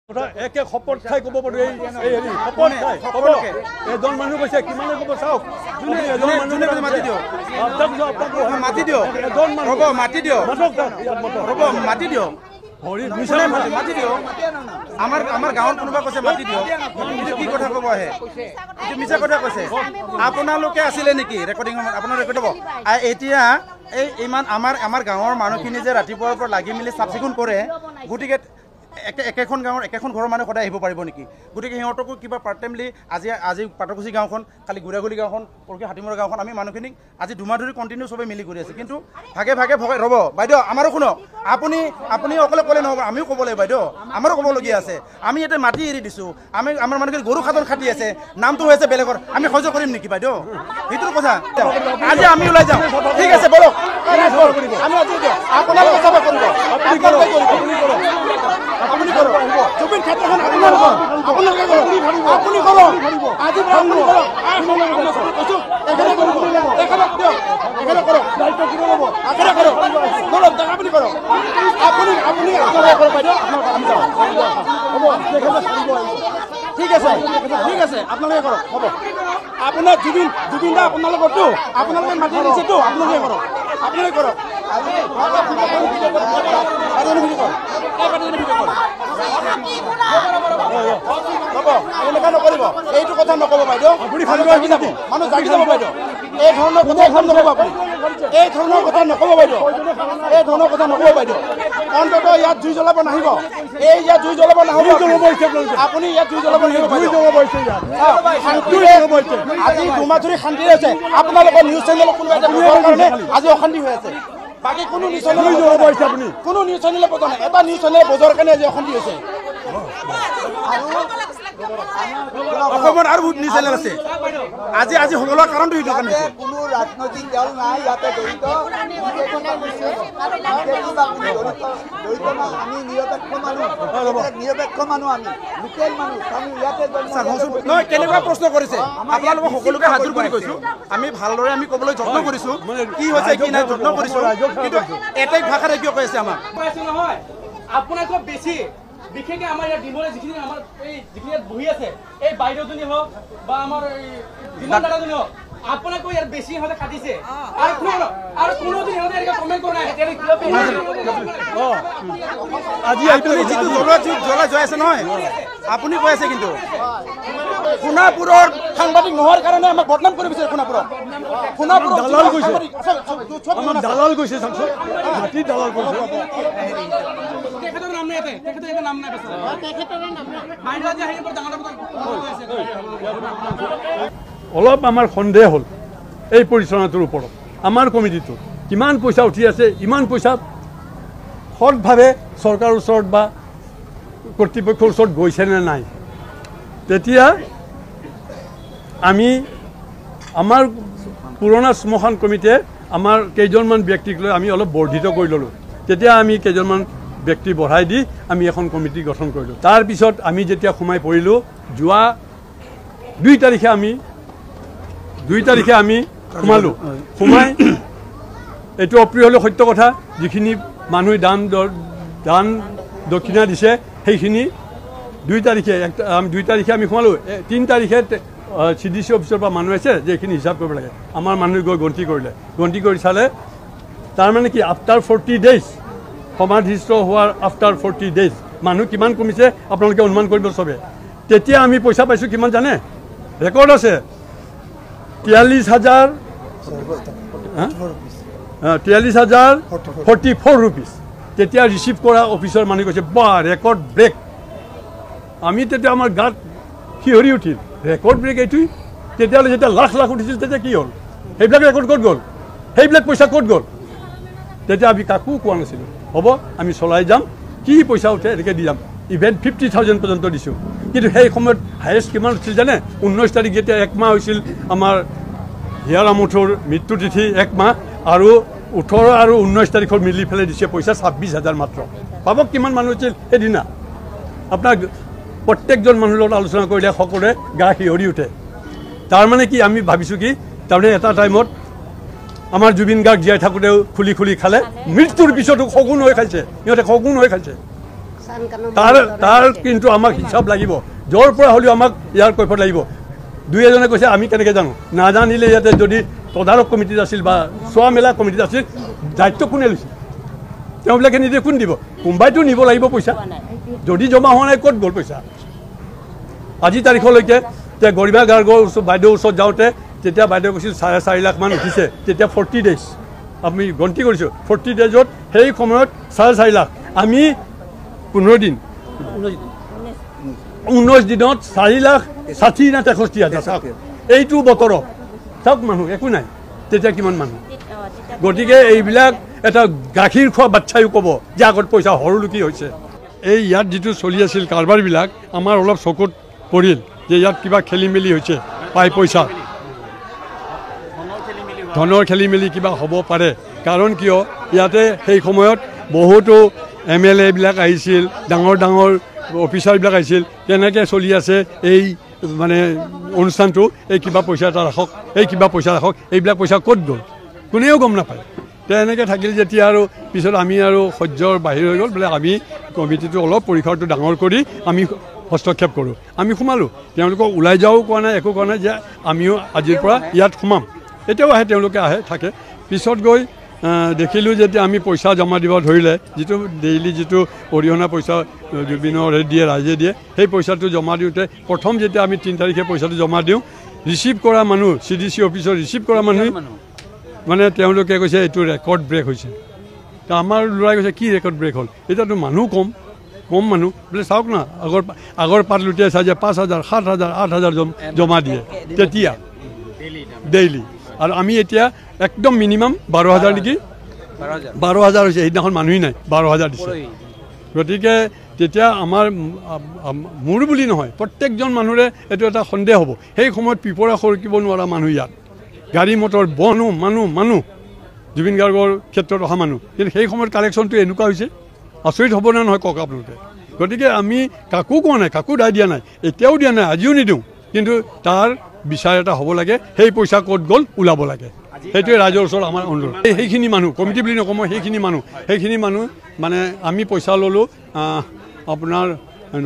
একে শপত খাই ক'ব পাৰো এই হেৰি শপত খাই ক'ব এজন মানুহ কৈছে কিমানে ক'ব চাওক এজন মানুহে মাতি দিয়ক মাতি দিয়ক এজন মানুহ ৰ'ব মাতি দিয়ক ৰ'ব মাতি দিয়ক মাতি দিয়ক আমাৰ গাঁৱৰ কোনোবা কৈছে মাতি দিয়ক এইটো কি কথা ক'ব আহে এইটো মিছা কথা কৈছে আপোনালোকে আছিলে নেকি ৰেকৰ্ডিং আপোনাৰ ৰেকৰ্ড হ'ব এতিয়া এই ইমান আমাৰ গাঁৱৰ মানুহখিনি যে ৰাতিপুৱাৰ পৰা লাগি মেলি চাফ চিকুণ কৰে গতিকে একেখন গাঁৱৰ একেখন ঘৰৰ মানুহ সদায় আহিব পাৰিব নেকি গতিকে সিহঁতকো কিবা পাৰ্ট টাইমলি আজি পাটকুচি গাঁওখন কালি গুড়াগুলি গাঁওখন পৰহি হাতীমৰা গাঁওখন আমি মানুহখিনিক আজি দুমাহ ধৰি কণ্টিনিউ চবেই মিলি কৰি আছে কিন্তু ভাগে ভাগে ভগাই ৰ'ব বাইদেউ আমাৰো শুনক আপুনি অকলে ক'লে নহ'ব আমিও ক'ব লাগিব বাইদেউ আমাৰো ক'বলগীয়া আছে আমি ইয়াতে মাটি এৰি দিছোঁ আমাৰ মানুহখিনি গৰু খাদন খাটি আছে নামটো হৈ আছে বেলেগৰ আমি সহ্য কৰিম নেকি বাইদেউ সেইটোৰ কথা আজি আমি ওলাই যাওঁ ঠিক আছে বলক আমি আজি আপোনালোকে চাব কৰিব আপুনি কৰক জুবিন ক্ষেত্ৰখন আপোনালোকে কৰক আপুনি কৰক আজি আপুনি কৰক এখানে কৰক এখানে কৰক দায়িত্ব কি ল'ব এখানে কৰক কৰক আপুনি কৰক আপুনি কৰক বাইদেউ আমি যাওঁ হ'ব ঠিক আছে আপোনালোকে কৰক হ'ব আপোনাৰ জুবিন দা আপোনালোকৰতো আপোনালোকে মাতি দিছেতো আপোনালোকে কৰক এনেকুৱা নকৰিব এইটো কথা নক'ব বাইদেউ মানুহ জাগি যাব বাইদেউ এই ধৰণৰ কথা এখন নক'ব আপুনি এই ধৰণৰ কথা নক'ব বাইদেউ অন্ততঃ ইয়াত জুই জ্বলাব নাহিব ইয়াত জুই জ্বলাব নাহিব আপুনি ইয়াত জুই জ্বলাব নাহিব আজি দুমাহ ধৰি শান্তি আছে আপোনালোকৰ নিউজ চেনেলত কোনোবা এটা ব্যৱহাৰ কাৰণে আজি অশান্তি হৈ আছে বাকী কোনো নিউজ চেনেল কোনো নিউজ চেনেলে বজা নাই এটা নিউজ চেনেলে বজোৱাৰ কাৰণে আজি অশান্তি হৈছে অসমত আৰু বহুত নিউজ চেনেল আছে আজি সকলোৰ কাৰণটো এইটো কাৰণে কোনো ৰাজনৈতিক দল নাই ইয়াতে জড়িত আমি নিৰপেক্ষ মানুহ আমি লোকেল মানুহ আমি ইয়াতে নহয় কেনেকুৱা প্ৰশ্ন কৰিছে আপোনালোকক সকলোকে হাজিৰ কৰি কৈছোঁ আমি ভালদৰে আমি ক'বলৈ যত্ন কৰিছোঁ কি হৈছে কি নাই যত্ন কৰিছোঁ কিন্তু এটাই ভাষাৰে কিয় কৈ আছে আমাক নহয় আপোনাতকৈ বেছি বিশেষকৈ আমাৰ ইয়াত ডিমৰে যিখিনি আমাৰ এই যিখিনি ইয়াত বহি আছে এই বাইদেউজনী হওক বা আমাৰ এই যিমান দাদাজনী হওক আপোনাকো ইয়াত বেছি সিহঁতে কাটিছে আৰু কোনোদিন সিহঁতে এনেকৈ কমেণ্ট কৰা নাই আজি আপুনি যিটো জ্বলা জয় আছে নহয় আপুনি কৈ আছে কিন্তু সোণাপুৰৰ সাংবাদিক নোহোৱাৰ কাৰণে আমাক বদনাম কৰি বিচাৰে সোণাপুৰৰ দালাল গৈছে আমাৰ দালাল গৈছে চাওকচোন মাটি দালাল গৈছে তেখেতৰ নাম নাই তেখেতৰ নাম নাই অলপ আমাৰ সন্দেহ হ'ল এই পৰিচালনাটোৰ ওপৰত আমাৰ কমিটিটো কিমান পইচা উঠি আছে ইমান পইচা সৎভাৱে চৰকাৰৰ ওচৰত বা কৰ্তৃপক্ষৰ ওচৰত গৈছেনে নাই তেতিয়া আমি আমাৰ পুৰণা শ্মশান কমিটিয়ে আমাৰ কেইজনমান ব্যক্তিক লৈ আমি অলপ বৰ্ধিত কৰি ল'লোঁ তেতিয়া আমি কেইজনমান ব্যক্তি বঢ়াই দি আমি এখন কমিটি গঠন কৰিলোঁ তাৰপিছত আমি যেতিয়া সোমাই পৰিলোঁ যোৱা 2 তাৰিখে আমি সোমালোঁ সোমাই এইটো অপ্ৰিয় হ'লেও সত্য কথা যিখিনি মানুহে দান দক্ষিণা দিছে সেইখিনি 2 তাৰিখে আমি সোমালোঁ 3 তাৰিখে CDC অফিচৰ পৰা মানুহ আছে যে এইখিনি হিচাপ কৰিব লাগে আমাৰ মানুহে গৈ গন্তি কৰি চালে তাৰমানে কি আফটাৰ 40 ডেইজ সমাধিস্থ হোৱাৰ আফটাৰ 40 ডেইজ মানুহ কিমান কমিছে আপোনালোকে অনুমান কৰিব চবে তেতিয়া আমি পইচা পাইছোঁ কিমান জানে ৰেকৰ্ড আছে 43,044 rupees তেতিয়া ৰিচিভ কৰা অফিচৰ মানুহ কৈছে বা ৰেকৰ্ড ব্ৰেক আমি তেতিয়া আমাৰ গাত শিহৰি উঠিল ৰেকৰ্ড ব্ৰেক এইটোৱেই তেতিয়াহ'লে যেতিয়া লাখ উঠিছিল তেতিয়া কি হ'ল সেইবিলাক ৰেকৰ্ড ক'ত গ'ল সেইবিলাক পইচা ক'ত গ'ল তেতিয়া আমি কাকো কোৱা নাছিলোঁ হ'ব আমি চলাই যাম কি পইচা উঠে এনেকৈ দি যাম ইভেন 50,000 পৰ্যন্ত দিছোঁ কিন্তু সেই সময়ত হায়েষ্ট কিমান উঠিছিল জানে 19 তাৰিখ যেতিয়া 1 মাহ হৈছিল আমাৰ হিয়াৰ আমঠুৰ মৃত্যু তিথি 1 মাহ আৰু 18 আৰু 19 তাৰিখৰ মিলি পেলাই দিছে পইচা 26,000 মাত্ৰ ভাবক কিমান মানুহ হৈছিল সেইদিনা আপোনাক প্ৰত্যেকজন মানুহৰ লগত আলোচনা কৰিলে সকলোৰে গা শিহৰি উঠে তাৰমানে কি আমি ভাবিছোঁ কি তাৰমানে এটা টাইমত আমাৰ জুবিন গাৰ্গ জীয়াই থাকোঁতেও খুলি খালে মৃত্যুৰ পিছতো শগুন হৈ খাইছে সিহঁতে শগুন হৈ খাইছে তাৰ কিন্তু আমাক হিচাপ লাগিব য'ৰ পৰা হ'লেও আমাক ইয়াৰ কৈফত লাগিব দুই এজনে কৈছে আমি কেনেকৈ জানো নাজানিলে ইয়াতে যদি তদাৰক কমিটিত আছিল বা চোৱা মেলা কমিটিত আছিল দায়িত্ব কোনে লৈছিল তেওঁবিলাকে নিজে কোন দিব কোনোবাইতো নিব লাগিব পইচা যদি জমা হোৱা নাই ক'ত গ'ল পইচা আজি তাৰিখলৈকে যে গৰিমা গাৰ্গৰ বাইদেউৰ ওচৰত যাওঁতে তেতিয়া বাইদেউ কৈছিল 4.5 লাখ মান উঠিছে তেতিয়া 40 ডেজ আমি গন্তি কৰিছোঁ 40 ডেজত সেই সময়ত 4.5 লাখ আমি 15 দিন 19 দিনত 4,60,000 না 63,000 চাওক এইটো বতৰত চাওক মানুহ একো নাই তেতিয়া কিমান মানুহ গতিকে এইবিলাক এটা গাখীৰ খোৱা বাচ্চায়ো ক'ব যে আগত পইচা সৰলুকি হৈছে এই ইয়াত যিটো চলি আছিল কাৰবাৰবিলাক আমাৰ অলপ চকুত পৰিল যে ইয়াত কিবা খেলি মেলি হৈছে পাই পইচা ধনৰ খেলি মেলি কিবা হ'ব পাৰে কাৰণ কিয় ইয়াতে সেই সময়ত বহুতো MLA বিলাক আহিছিল ডাঙৰ ডাঙৰ অফিচাৰবিলাক আহিছিল কেনেকৈ চলি আছে এই মানে অনুষ্ঠানটো এই কিবা পইচা এটা ৰাখক এই কিবা পইচা ৰাখক এইবিলাক পইচা ক'ত গ'ল কোনেও গম নাপায় তেনেকৈ থাকিল যেতিয়া আৰু পিছত আমি আৰু সহ্যৰ বাহিৰ হৈ গ'ল বোলে আমি কমিটিটো অলপ পৰিসৰটো ডাঙৰ কৰি আমি হস্তক্ষেপ কৰোঁ আমি সোমালোঁ তেওঁলোকক ওলাই যাওঁ কোৱা নাই একো কোৱা নাই যে আমিও আজিৰ পৰা ইয়াত সোমাম এতিয়াও আহে তেওঁলোকে আহে থাকে পিছত গৈ দেখিলোঁ যেতিয়া আমি পইচা জমা দিব ধৰিলে যিটো ডেইলি যিটো অৰিহণা পইচা জুবিনৰ দিয়ে ৰাইজে দিয়ে সেই পইচাটো জমা দিওঁতে প্ৰথম যেতিয়া আমি 3 তাৰিখে পইচাটো জমা দিওঁ ৰিচিভ কৰা মানুহ CDC অফিচত ৰিচিভ কৰা মানুহ মানে তেওঁলোকে কৈছে এইটো ৰেকৰ্ড ব্ৰেক হৈছে তো আমাৰ ল'ৰাই কৈছে কি ৰেকৰ্ড ব্ৰেক হ'ল এতিয়াতো মানুহ কম মানুহ বোলে চাওক না আগৰ পাত লুটিয়াই চাই যে 5,000 7,000 8,000 জমা দিয়ে তেতিয়া ডেইলি আৰু আমি এতিয়া একদম মিনিমাম 12,000 নেকি 12,000 হৈছে সেইদিনাখন মানুহেই নাই 12,000 দিছে গতিকে তেতিয়া আমাৰ মোৰ বুলি নহয় প্ৰত্যেকজন মানুহৰে এইটো এটা সন্দেহ হ'ব সেই সময়ত পিপৰা সৰকিব নোৱাৰা মানুহ ইয়াত গাড়ী মটৰ মানুহ জুবিন গাৰ্গৰ ক্ষেত্ৰত অহা মানুহ কিন্তু সেই সময়ত কালেকশ্যনটো এনেকুৱা হৈছে আচৰিত হ'ব নে নহয় কওক আপোনালোকে গতিকে আমি কাকো কোৱা নাই কাকো দায় দিয়া নাই এতিয়াও দিয়া নাই আজিও নিদিওঁ কিন্তু তাৰ বিচাৰ এটা হ'ব লাগে সেই পইচা ক'ত গ'ল ওলাব লাগে সেইটোৱে ৰাইজৰ ওচৰত আমাৰ অনুৰোধ সেইখিনি মানুহ কমিটি বুলি নকওঁ মই সেইখিনি মানুহ মানে আমি পইচা ল'লোঁ আপোনাৰ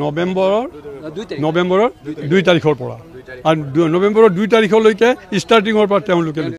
নৱেম্বৰৰ 2 তাৰিখৰ পৰা আৰু নৱেম্বৰৰ 2 তাৰিখলৈকে ষ্টাৰ্টিঙৰ পৰা তেওঁলোকে